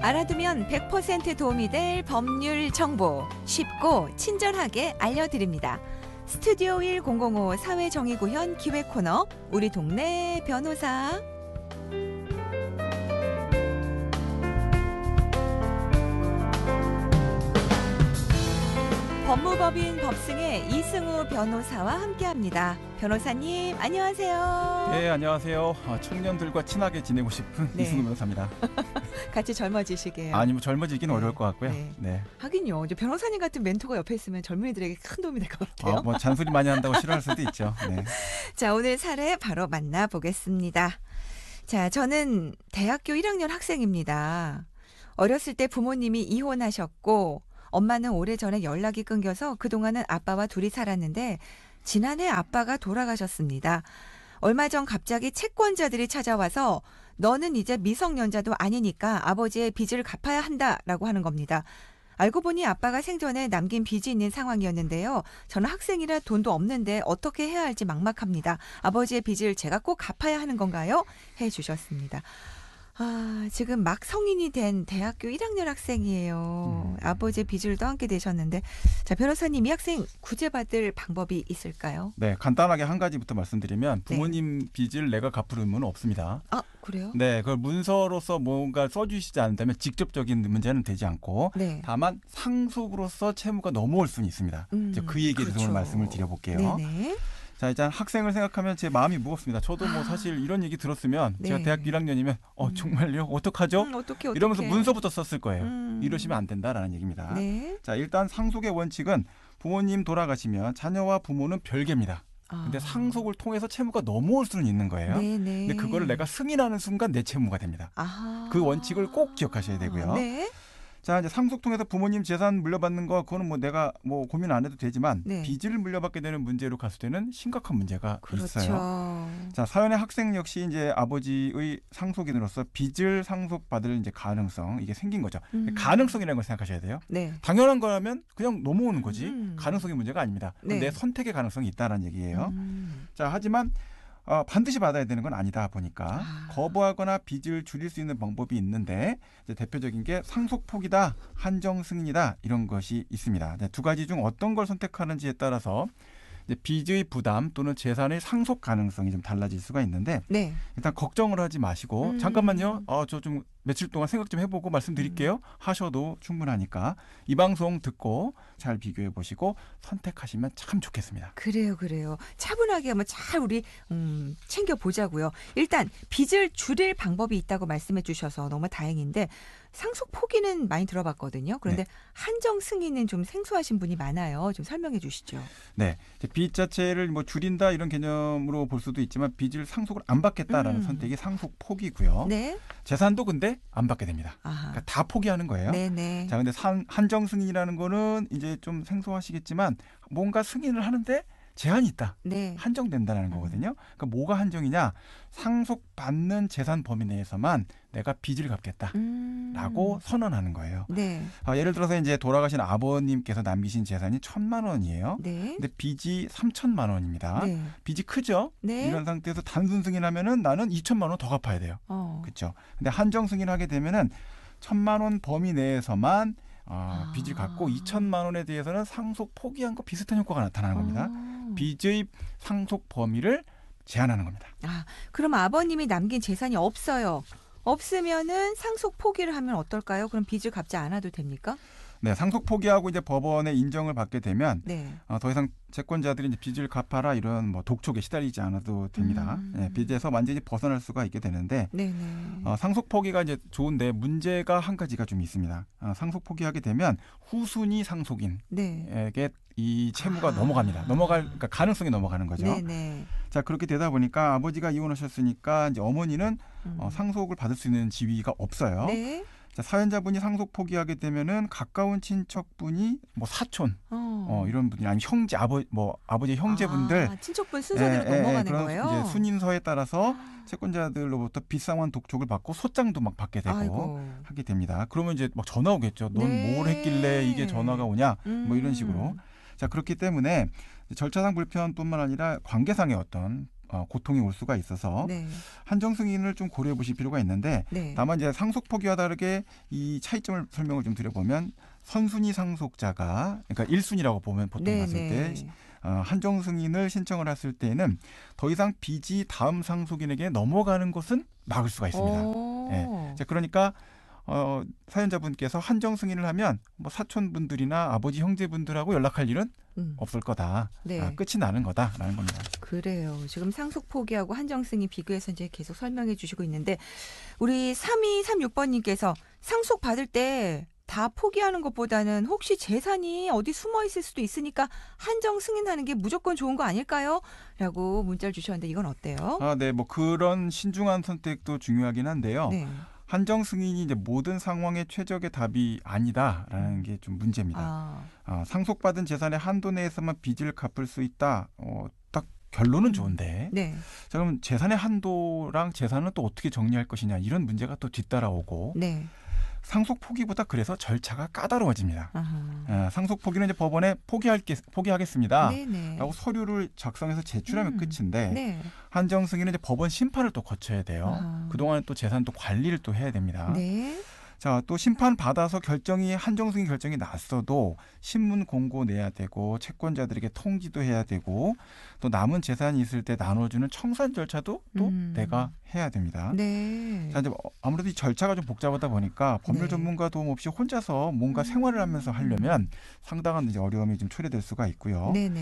알아두면 100% 도움이 될 법률 정보 쉽고 친절하게 알려드립니다. 스튜디오 1005 사회정의구현 기획 코너 우리 동네 변호사. 법무법인 법승의 이승우 변호사와 함께합니다. 변호사님 안녕하세요. 네, 안녕하세요. 청년들과 친하게 지내고 싶은 네. 이승우 변호사입니다. 같이 젊어지시게요. 아니, 뭐 젊어지기는 네. 어려울 것 같고요. 네. 네. 하긴요. 이제 변호사님 같은 멘토가 옆에 있으면 젊은이들에게 큰 도움이 될 것 같아요. 뭐 잔소리 많이 한다고 싫어할 수도 있죠. 네. 자, 오늘 사례 바로 만나보겠습니다. 자, 저는 대학교 1학년 학생입니다. 어렸을 때 부모님이 이혼하셨고 엄마는 오래전에 연락이 끊겨서 그동안은 아빠와 둘이 살았는데 지난해 아빠가 돌아가셨습니다. 얼마 전 갑자기 채권자들이 찾아와서 너는 이제 미성년자도 아니니까 아버지의 빚을 갚아야 한다라고 하는 겁니다. 알고 보니 아빠가 생전에 남긴 빚이 있는 상황이었는데요. 저는 학생이라 돈도 없는데 어떻게 해야 할지 막막합니다. 아버지의 빚을 제가 꼭 갚아야 하는 건가요? 해 주셨습니다. 아, 지금 막 성인이 된 대학교 1학년 학생이에요. 아버지의 빚을 떠안게 되셨는데, 자, 변호사님, 이 학생 구제받을 방법이 있을까요? 네, 간단하게 한 가지부터 말씀드리면 부모님 빚을 내가 갚을 의무는 없습니다. 아, 그래요? 네, 그걸 문서로서 뭔가 써주시지 않는다면 직접적인 문제는 되지 않고 네. 다만 상속으로서 채무가 넘어올 수는 있습니다. 이제 그 얘기에 대해서 그렇죠. 오늘 말씀을 드려볼게요. 네네. 자, 일단 학생을 생각하면 제 마음이 무겁습니다. 저도 뭐 사실 이런 얘기 들었으면 네. 제가 대학교 1학년이면 정말요? 어떡하죠? 어떻게 이러면서 문서부터 썼을 거예요. 음. 이러시면 안 된다라는 얘기입니다. 네. 자, 일단 상속의 원칙은 부모님 돌아가시면 자녀와 부모는 별개입니다. 근데 상속을 통해서 채무가 넘어올 수는 있는 거예요. 네네. 근데 그거를 내가 승인하는 순간 내 채무가 됩니다. 아하. 그 원칙을 꼭 기억하셔야 되고요. 네. 자, 이제 상속 통해서 부모님 재산 물려받는 거 그거는 뭐 내가 뭐 고민 안 해도 되지만 네. 빚을 물려받게 되는 문제로 갔을 때는 심각한 문제가 그렇죠. 있어요. 자, 사연의 학생 역시 이제 아버지의 상속인으로서 빚을 상속받을 이제 가능성 이게 생긴 거죠. 가능성이라는 걸 생각하셔야 돼요. 네. 당연한 거라면 그냥 넘어오는 거지 음. 가능성이 문제가 아닙니다. 네. 내 선택의 가능성이 있다라는 얘기예요. 자, 하지만 반드시 받아야 되는 건 아니다 보니까 거부하거나 빚을 줄일 수 있는 방법이 있는데 이제 대표적인 게 상속폭이다, 한정 승인이다 이런 것이 있습니다. 두 가지 중 어떤 걸 선택하는지에 따라서 이제 빚의 부담 또는 재산의 상속 가능성이 좀 달라질 수가 있는데 네. 일단 걱정을 하지 마시고 잠깐만요. 저 좀 며칠 동안 생각 좀 해보고 말씀드릴게요. 하셔도 충분하니까 이 방송 듣고 잘 비교해 보시고 선택하시면 참 좋겠습니다. 그래요. 차분하게 한번 잘 우리 챙겨보자고요. 일단 빚을 줄일 방법이 있다고 말씀해 주셔서 너무 다행인데 상속 포기는 많이 들어봤거든요. 그런데 네. 한정 승인은 좀 생소하신 분이 많아요. 좀 설명해 주시죠. 네, 빚 자체를 뭐 줄인다 이런 개념으로 볼 수도 있지만 빚을 상속을 안 받겠다라는 선택이 상속 포기고요. 네. 재산도 근데 안 받게 됩니다. 아하. 그러니까 다 포기하는 거예요. 네네. 자, 근데 한정 승인이라는 거는 이제 좀 생소하시겠지만 뭔가 승인을 하는데 제한이 있다. 네. 한정된다는 거거든요. 그러니까 뭐가 한정이냐? 상속받는 재산 범위 내에서만 내가 빚을 갚겠다라고 선언하는 거예요. 네. 예를 들어서 이제 돌아가신 아버님께서 남기신 재산이 1,000만 원이에요. 네. 근데 빚이 3,000만 원입니다. 네. 빚이 크죠? 네. 이런 상태에서 단순 승인하면은 나는 2,000만 원 더 갚아야 돼요. 그렇죠? 근데 한정 승인하게 되면은 1,000만 원 범위 내에서만 빚을 갚고 2,000만 원에 대해서는 상속 포기한 거 비슷한 효과가 나타나는 겁니다. 빚의 상속 범위를 제한하는 겁니다. 그럼 아버님이 남긴 재산이 없어요. 없으면은 상속 포기를 하면 어떨까요? 그럼 빚을 갚지 않아도 됩니까? 네, 상속 포기하고 이제 법원의 인정을 받게 되면 네. 더 이상 채권자들이 이제 빚을 갚아라 이런 뭐 독촉에 시달리지 않아도 됩니다. 네, 빚에서 완전히 벗어날 수가 있게 되는데 네네. 상속 포기가 이제 좋은데 문제가 한 가지가 좀 있습니다. 상속 포기하게 되면 후순위 상속인에게 네. 이 채무가 넘어갑니다. 그러니까 가능성이 넘어가는 거죠. 네네. 자, 그렇게 되다 보니까 아버지가 이혼하셨으니까 이제 어머니는 상속을 받을 수 있는 지위가 없어요. 네. 자, 사연자분이 상속 포기하게 되면은 가까운 친척분이 뭐 사촌 이런 분이 아니면 형제 아버지 형제분들 친척분 순서대로 넘어가는 그런 거예요. 이제 순인서에 따라서 채권자들로부터 비상환 독촉을 받고 소장도 막 받게 되고 아이고. 하게 됩니다. 그러면 이제 막 전화 오겠죠. 넌 네. 뭘 했길래 이게 전화가 오냐? 뭐 이런 식으로. 자, 그렇기 때문에 절차상 불편뿐만 아니라 관계상의 어떤 고통이 올 수가 있어서 네. 한정 승인을 좀 고려해 보실 필요가 있는데 네. 다만 이제 상속 포기와 다르게 이 차이점을 설명을 좀 드려보면 선순위 상속자가 그러니까 1순위라고 보면 보통 네, 봤을 때 네. 한정 승인을 신청을 했을 때는 더 이상 빚이 다음 상속인에게 넘어가는 것은 막을 수가 있습니다. 예. 자, 그러니까 사연자분께서 한정 승인을 하면 뭐 사촌분들이나 아버지 형제분들하고 연락할 일은 없을 거다. 네. 끝이 나는 거다라는 겁니다. 그래요. 지금 상속 포기하고 한정 승인 비교해서 이제 계속 설명해 주시고 있는데 우리 3236번님께서 상속 받을 때 다 포기하는 것보다는 혹시 재산이 어디 숨어 있을 수도 있으니까 한정 승인하는 게 무조건 좋은 거 아닐까요? 라고 문자를 주셨는데 이건 어때요? 네, 뭐 그런 신중한 선택도 중요하긴 한데요. 네. 한정 승인이 이제 모든 상황의 최적의 답이 아니다라는 게 좀 문제입니다. 상속받은 재산의 한도 내에서만 빚을 갚을 수 있다. 딱 결론은 좋은데. 네. 자, 그럼 재산의 한도랑 재산은 또 어떻게 정리할 것이냐 이런 문제가 또 뒤따라오고 네. 상속 포기보다 그래서 절차가 까다로워집니다. 아하. 상속 포기는 이제 법원에 포기하겠습니다. 네네. 라고 서류를 작성해서 제출하면 끝인데 네. 한정 승인은 이제 법원 심판을 또 거쳐야 돼요. 아하. 그동안 또 재산 또 관리를 또 해야 됩니다. 네. 자, 또 심판 받아서 한정 승인 결정이 났어도 신문 공고 내야 되고 채권자들에게 통지도 해야 되고 또 남은 재산이 있을 때 나눠주는 청산 절차도 또 내가 해야 됩니다. 네. 자, 이제 아무래도 이 절차가 좀 복잡하다 보니까 법률 네. 전문가 도움 없이 혼자서 뭔가 생활을 하면서 하려면 상당한 이제 어려움이 좀 초래될 수가 있고요. 네네.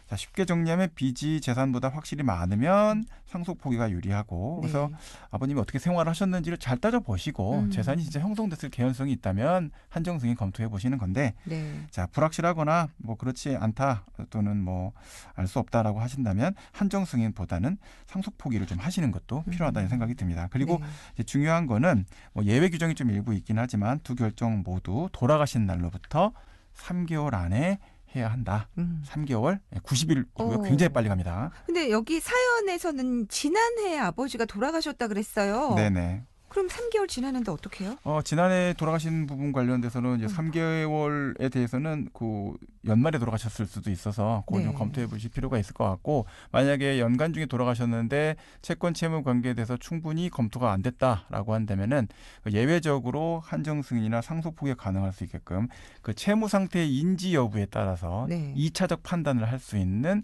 자, 쉽게 정리하면 빚이 재산보다 확실히 많으면 상속 포기가 유리하고 그래서 네. 아버님이 어떻게 생활을 하셨는지를 잘 따져보시고 재산이 진짜 형성됐을 개연성이 있다면 한정 승인 검토해 보시는 건데 네. 자, 불확실하거나 뭐 그렇지 않다 또는 뭐 알 수 없다라고 하신다면 한정 승인보다는 상속 포기를 좀 하시는 것도 필요하다는 생각이 듭니다. 그리고 네. 이제 중요한 거는 뭐 예외 규정이 좀 일부 있긴 하지만 두 결정 모두 돌아가신 날로부터 3개월 안에 해야 한다. 3개월, 90일이고요. 굉장히 빨리 갑니다. 근데 여기 사연에서는 지난해 아버지가 돌아가셨다 그랬어요. 네네. 그럼 3개월 지났는데 어떡해요? 지난해 돌아가신 부분 관련돼서는 이제 3개월에 대해서는 그 연말에 돌아가셨을 수도 있어서 그걸 좀 네. 검토해 보실 필요가 있을 것 같고 만약에 연간 중에 돌아가셨는데 채권 채무 관계에 대해서 충분히 검토가 안 됐다라고 한다면은 예외적으로 한정 승인이나 상속 포기가 가능할 수 있게끔 그 채무 상태의 인지 여부에 따라서 네. 2차적 판단을 할 수 있는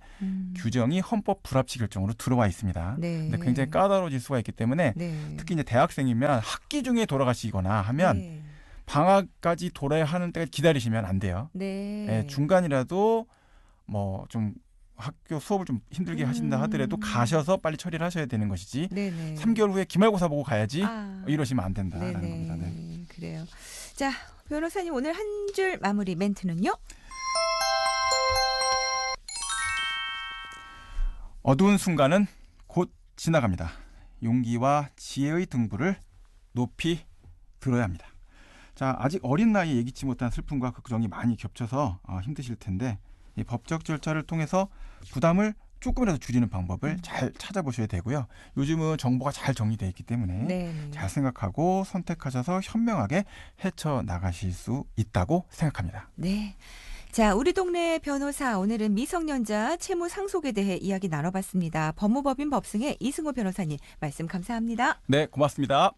규정이 헌법 불합치 결정으로 들어와 있습니다. 네. 근데 굉장히 까다로워질 수가 있기 때문에 네. 특히 이제 대학생이면 학기 중에 돌아가시거나 하면 네. 방학까지 돌아야 하는 때까지 기다리시면 안 돼요. 네. 중간이라도 뭐 좀 학교 수업을 좀 힘들게 하신다 하더라도 가셔서 빨리 처리를 하셔야 되는 것이지 네네. 3개월 후에 기말고사 보고 가야지 이러시면 안 된다라는 네네. 겁니다. 네. 그래요. 자, 변호사님 오늘 한 줄 마무리 멘트는요? 어두운 순간은 곧 지나갑니다. 용기와 지혜의 등불을 높이 들어야 합니다. 자, 아직 어린 나이에 예기치 못한 슬픔과 걱정이 많이 겹쳐서 힘드실 텐데 이 법적 절차를 통해서 부담을 조금이라도 줄이는 방법을 잘 찾아보셔야 되고요. 요즘은 정보가 잘 정리되어 있기 때문에 네. 잘 생각하고 선택하셔서 현명하게 헤쳐나가실 수 있다고 생각합니다. 네. 자, 우리 동네 변호사 오늘은 미성년자 채무 상속에 대해 이야기 나눠봤습니다. 법무법인 법승의 이승호 변호사님 말씀 감사합니다. 네, 고맙습니다.